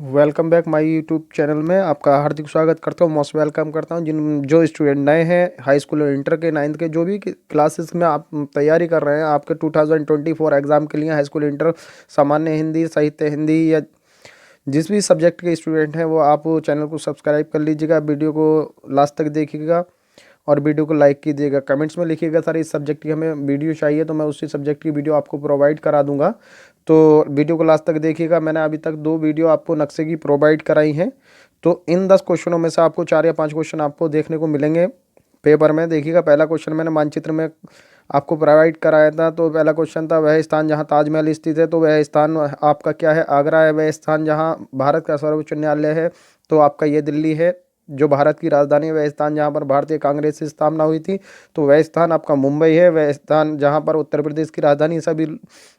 Welcome back my YouTube channel में आपका हार्दिक स्वागत करता हूँ। मोस्ट वेलकम करता हूँ जिन जो स्टूडेंट नए हैं हाई स्कूल और इंटर के 9th के जो भी क्लासेस में आप तैयारी कर रहे हैं आपके 2024 एग्ज़ाम के लिए हाई स्कूल इंटर सामान्य हिंदी साहित्य हिंदी या जिस भी सब्जेक्ट के स्टूडेंट हैं वो आप चैनल को सब्सक्राइब कर लीजिएगा, वीडियो को लास्ट तक देखिएगा और वीडियो को लाइक कीजिएगा। कमेंट्स में लिखिएगा सर इस सब्जेक्ट की हमें वीडियो चाहिए तो मैं उसी सब्जेक्ट की वीडियो आपको प्रोवाइड करा दूंगा। तो वीडियो को लास्ट तक देखिएगा। मैंने अभी तक 2 वीडियो आपको नक्शे की प्रोवाइड कराई हैं। तो इन 10 क्वेश्चनों में से आपको 4 या 5 क्वेश्चन आपको देखने को मिलेंगे पेपर में। देखिएगा, पहला क्वेश्चन मैंने मानचित्र में आपको प्रोवाइड कराया था। तो पहला क्वेश्चन था वह स्थान जहां ताजमहल स्थित है, तो वह स्थान आपका क्या है? आगरा है। वह स्थान जहां भारत का सर्वोच्च न्यायालय है, तो आपका ये दिल्ली है जो भारत की राजधानी है। वह स्थान जहाँ पर भारतीय कांग्रेस की स्थापना हुई थी, तो वह स्थान आपका मुंबई है। वह स्थान जहाँ पर उत्तर प्रदेश की राजधानी सभी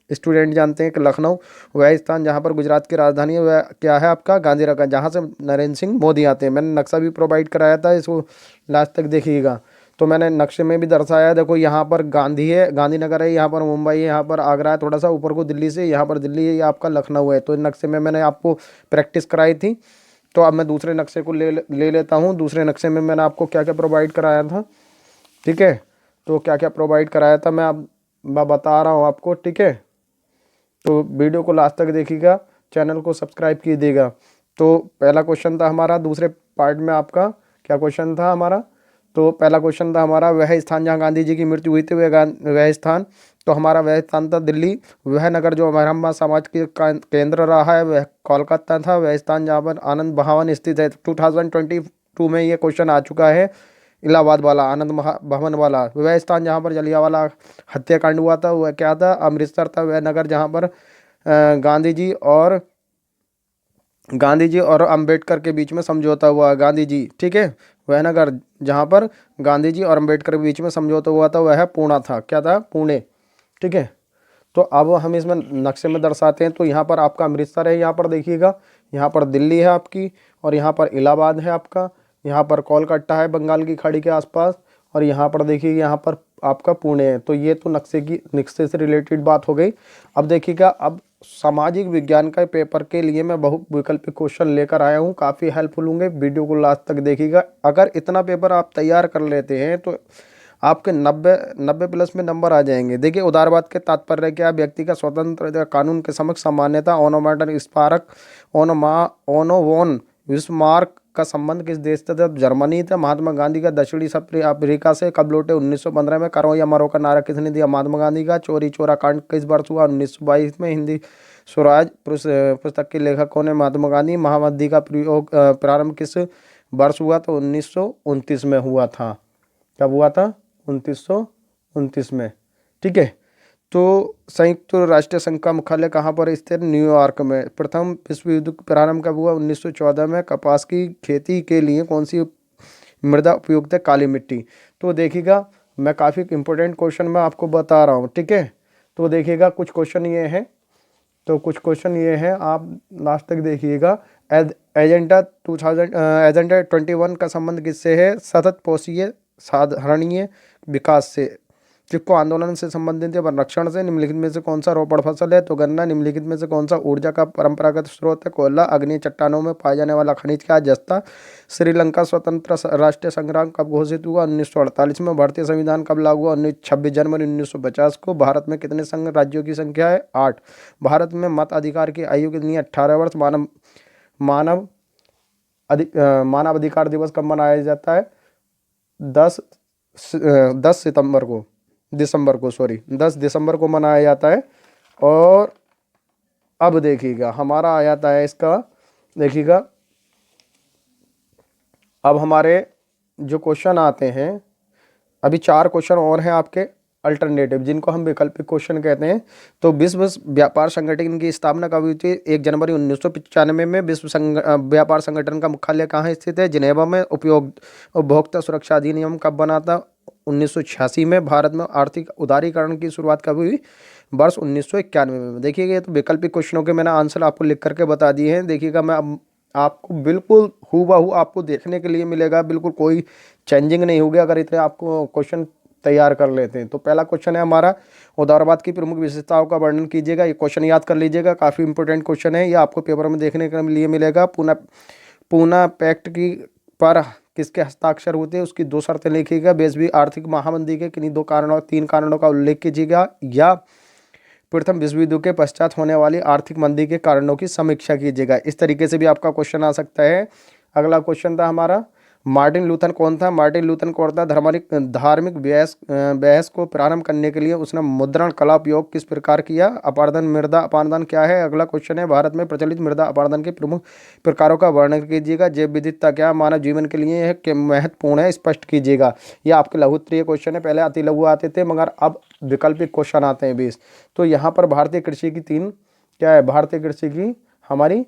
स्टूडेंट जानते हैं कि लखनऊ। वह स्थान जहाँ पर गुजरात की राजधानी है वह क्या है? आपका गांधीनगर, जहाँ से नरेंद्र सिंह मोदी आते हैं। मैंने नक्शा भी प्रोवाइड कराया था, इसको लास्ट तक देखिएगा। तो मैंने नक्शे में भी दर्शाया, देखो यहाँ पर गांधी है, गांधीनगर है, यहाँ पर मुंबई है, यहाँ पर आगरा है, थोड़ा सा ऊपर को दिल्ली से, यहाँ पर दिल्ली है, ये आपका लखनऊ है। तो नक्शे में मैंने आपको प्रैक्टिस कराई थी। तो अब मैं दूसरे नक्शे को ले लेता हूँ। दूसरे नक्शे में मैंने आपको क्या क्या प्रोवाइड कराया था, ठीक है? तो क्या क्या प्रोवाइड कराया था मैं बता रहा हूँ आपको, ठीक है? तो वीडियो को लास्ट तक देखिएगा, चैनल को सब्सक्राइब कीजिएगा। तो पहला क्वेश्चन था हमारा, दूसरे पार्ट में आपका क्या क्वेश्चन था हमारा? तो पहला क्वेश्चन था हमारा वह स्थान जहाँ गांधी जी की मृत्यु हुई थी, वह स्थान। तो हमारा वह स्थान था दिल्ली। वह नगर जो ब्राह्मण समाज के केंद्र रहा है वह कोलकाता था। वह स्थान जहाँ पर आनंद भवन स्थित है। 2022 में ये क्वेश्चन आ चुका है, इलाहाबाद वाला, आनंद भवन वाला। वह स्थान जहाँ पर जलियांवाला हत्याकांड हुआ था वह क्या था? अमृतसर था। वह नगर जहाँ पर गांधी जी और अंबेडकर के बीच में समझौता हुआ, गांधी जी, ठीक है? वह नगर जहाँ पर गांधी जी और अंबेडकर के बीच में समझौता हुआ था वह पुणे था। क्या था? पुणे, ठीक है? तो अब हम इसमें नक्शे में दर्शाते हैं। तो यहाँ पर आपका अमृतसर है, यहाँ पर देखिएगा, यहाँ पर दिल्ली है आपकी, और यहाँ पर इलाहाबाद है आपका, यहाँ पर कोलकाता है बंगाल की खाड़ी के आसपास, और यहाँ पर देखिए यहाँ पर आपका पुणे है। तो ये तो नक्शे से रिलेटेड बात हो गई। अब देखिएगा, अब सामाजिक विज्ञान का पेपर के लिए मैं बहुत वैकल्पिक क्वेश्चन लेकर आया हूँ, काफ़ी हेल्पफुल होंगे। वीडियो को लास्ट तक देखिएगा। अगर इतना पेपर आप तैयार कर लेते हैं तो आपके 90 प्लस में नंबर आ जाएंगे। देखिए, उदारवाद के तात्पर्य क्या? व्यक्ति का स्वतंत्र कानून के समक्ष सामान्यता। ओनोमार्टन स्पार्क ओनोवोन विस्मार्क का संबंध किस देश से था? जर्मनी था। महात्मा गांधी का दक्षिणी अफ्रीका से कब लौटे? 1915 में। करो या मरो का नारा किसने दिया? महात्मा गांधी का। चोरी चोरा कांड किस वर्ष हुआ? 1922 में। हिंदी स्वराज पुस्तक के लेखक कौन है? महात्मा गांधी। महामद्दी का प्रयोग प्रारंभ किस वर्ष हुआ? तो 1929 में हुआ था। कब हुआ था? 1929 में, ठीक है? तो संयुक्त राष्ट्र संघ का मुख्यालय कहाँ पर स्थित? न्यूयॉर्क में। प्रथम विश्व युद्ध प्रारंभ कब हुआ? 1914 में। कपास की खेती के लिए कौन सी मृदा उपयुक्त है? काली मिट्टी। तो देखिएगा, मैं काफ़ी इंपॉर्टेंट क्वेश्चन मैं आपको बता रहा हूँ, ठीक है? तो देखिएगा, कुछ क्वेश्चन ये हैं, तो कुछ क्वेश्चन ये हैं, आप लास्ट तक देखिएगा। एजेंडा 21 का संबंध किससे है? सतत पोषीय साधारणीय विकास से। चिपको आंदोलन से संबंधित है? संरक्षण से। निम्नलिखित में से कौन सा रोपड़ फसल है? तो गन्ना। निम्नलिखित में से कौन सा ऊर्जा का परंपरागत स्रोत है? कोयला। अग्नि चट्टानों में पाया जाने वाला खनिज क्या है? जस्ता। श्रीलंका स्वतंत्र राष्ट्रीय संग्राम कब घोषित हुआ? 1948 में। भारतीय संविधान कब लागू हुआ? 26 जनवरी 1950 को। भारत में कितने संघ राज्यों की संख्या है? 8। भारत में मत अधिकार की आयु कितनी है? 18 वर्ष। मानव अधिकार दिवस कब मनाया जाता है? 10 दिसंबर को मनाया जाता है। और अब देखिएगा, हमारा आ जाता है इसका, देखिएगा, अब हमारे जो क्वेश्चन आते हैं, अभी 4 क्वेश्चन और हैं आपके अल्टरनेटिव, जिनको हम वैकल्पिक क्वेश्चन कहते हैं। तो विश्व व्यापार संगठन की स्थापना कब हुई थी? 1 जनवरी 1995 में। व्यापार संगठन का मुख्यालय कहाँ स्थित है? जिनेवा में। उपभोक्ता सुरक्षा अधिनियम कब बना था? 1986 में। भारत में आर्थिक उदारीकरण की शुरुआत कब हुई? वर्ष 1991 में। देखिएगा, ये तो वैकल्पिक क्वेश्चनों के मैंने आंसर आपको लिख करके बता दिए हैं। देखिएगा, मैं अब आपको बिल्कुल हूबहू आपको देखने के लिए मिलेगा, बिल्कुल कोई चेंजिंग नहीं होगी। अगर इतने आपको क्वेश्चन तैयार कर लेते हैं। तो पहला क्वेश्चन है हमारा, उदारवाद की प्रमुख विशेषताओं का वर्णन कीजिएगा। ये क्वेश्चन याद कर लीजिएगा, काफ़ी इंपॉर्टेंट क्वेश्चन है, ये आपको पेपर में देखने के लिए मिलेगा। पूना पैक्ट की पर किसके हस्ताक्षर होते हैं, उसकी 2 शर्तें लिखिएगा। 20वीं आर्थिक महामंदी के किन्हीं 3 कारणों का उल्लेख कीजिएगा, या प्रथम विश्व युद्ध के पश्चात होने वाली आर्थिक मंदी के कारणों की समीक्षा कीजिएगा। इस तरीके से भी आपका क्वेश्चन आ सकता है। अगला क्वेश्चन था हमारा, मार्टिन लूथर कौन था। मार्टिन लूथर कौन था, धार्मिक बहस को प्रारंभ करने के लिए उसने मुद्रण कला उपयोग किस प्रकार किया। अपारदन, मृदा अपारदन क्या है। अगला क्वेश्चन है, भारत में प्रचलित मृदा अपारदन के प्रमुख प्रकारों का वर्णन कीजिएगा। जैव विविधता क्या मानव जीवन के लिए यह महत्वपूर्ण है, स्पष्ट कीजिएगा। यह आपके लघु उत्तरीय क्वेश्चन है, पहले अति लघु आते थे मगर अब वैकल्पिक क्वेश्चन आते हैं 20। तो यहाँ पर भारतीय कृषि की 3 क्या है, भारतीय कृषि की हमारी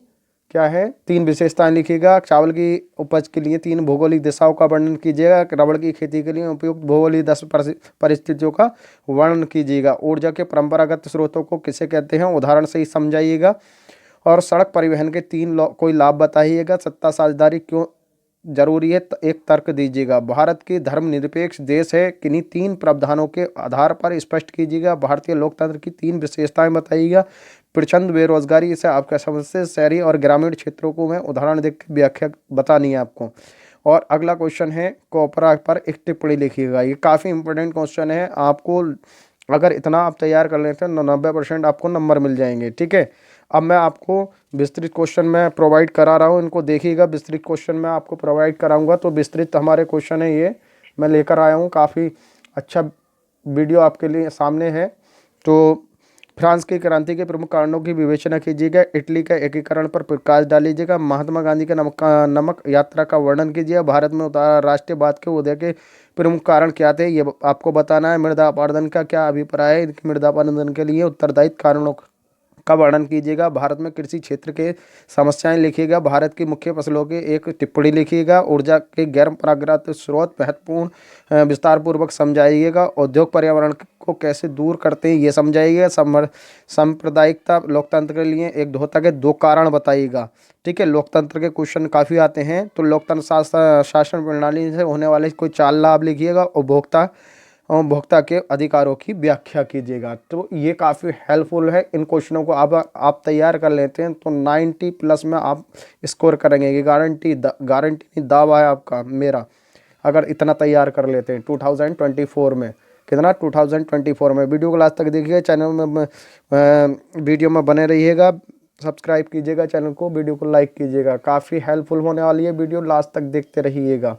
क्या है 3 विशेषताएं लिखिएगा। चावल की उपज के लिए 3 भौगोलिक दिशाओं का वर्णन कीजिएगा। रबड़ की खेती के लिए उपयुक्त भौगोलिक 10 परिस्थितियों का वर्णन कीजिएगा। ऊर्जा के परंपरागत स्रोतों को किसे कहते हैं, उदाहरण से ही समझाइएगा। और सड़क परिवहन के 3 कोई लाभ बताइएगा। सत्ता साझेदारी क्यों जरूरी है, एक तर्क दीजिएगा। भारत की धर्मनिरपेक्ष देश है, किन्हीं 3 प्रावधानों के आधार पर स्पष्ट कीजिएगा। भारतीय लोकतंत्र की 3 विशेषताएं बताइएगा। प्रचंड बेरोजगारी, इसे आपका समझ शहरी और ग्रामीण क्षेत्रों को मैं उदाहरण देकर व्याख्या बतानी है आपको। और अगला क्वेश्चन है, कोपरा पर एक टिप्पणी लिखिएगा। ये काफ़ी इंपॉर्टेंट क्वेश्चन है, आपको अगर इतना आप तैयार कर लेते हैं 90% आपको नंबर मिल जाएंगे। ठीक है, अब मैं आपको विस्तृत क्वेश्चन में प्रोवाइड करा रहा हूँ, इनको देखिएगा। विस्तृत क्वेश्चन मैं आपको प्रोवाइड कराऊंगा। तो विस्तृत हमारे क्वेश्चन है, ये मैं लेकर आया हूँ, काफ़ी अच्छा वीडियो आपके लिए सामने है। तो फ्रांस की क्रांति के प्रमुख कारणों की विवेचना कीजिएगा। इटली का एकीकरण पर प्रकाश डालीजिएगा। महात्मा गांधी के नमक यात्रा का वर्णन कीजिएगा। भारत में राष्ट्रीयवाद के उदय के प्रमुख कारण क्या थे, ये आपको बताना है। मृदा अपरदन का क्या अभिप्राय है, मृदा अपरदन के लिए उत्तरदायित्व कारणों का वर्णन कीजिएगा। भारत में कृषि क्षेत्र के समस्याएं लिखिएगा। भारत की मुख्य फसलों की एक टिप्पणी लिखिएगा। ऊर्जा के गैर परंपरागत स्रोत महत्वपूर्ण विस्तार पूर्वक समझाइएगा। उद्योग पर्यावरण को कैसे दूर करते हैं ये समझाइएगा। सांप्रदायिकता लोकतंत्र के लिए एक धोता के 2 कारण बताइएगा। ठीक है, लोकतंत्र के क्वेश्चन काफ़ी आते हैं। तो लोकतंत्र शासन प्रणाली से होने वाले कोई 4 लाभ लिखिएगा। उपभोक्ता के अधिकारों की व्याख्या कीजिएगा। तो ये काफ़ी हेल्पफुल है। इन क्वेश्चनों को आप तैयार कर लेते हैं तो 90+ में आप स्कोर करेंगे। ये गारंटी नहीं, दावा है आपका मेरा, अगर इतना तैयार कर लेते हैं 2024 में। कितना, 2024 में। वीडियो को लास्ट तक देखिएगा, चैनल में वीडियो में बने रहिएगा, सब्सक्राइब कीजिएगा चैनल को, वीडियो को लाइक कीजिएगा। काफ़ी हेल्पफुल होने वाली है वीडियो, लास्ट तक देखते रहिएगा।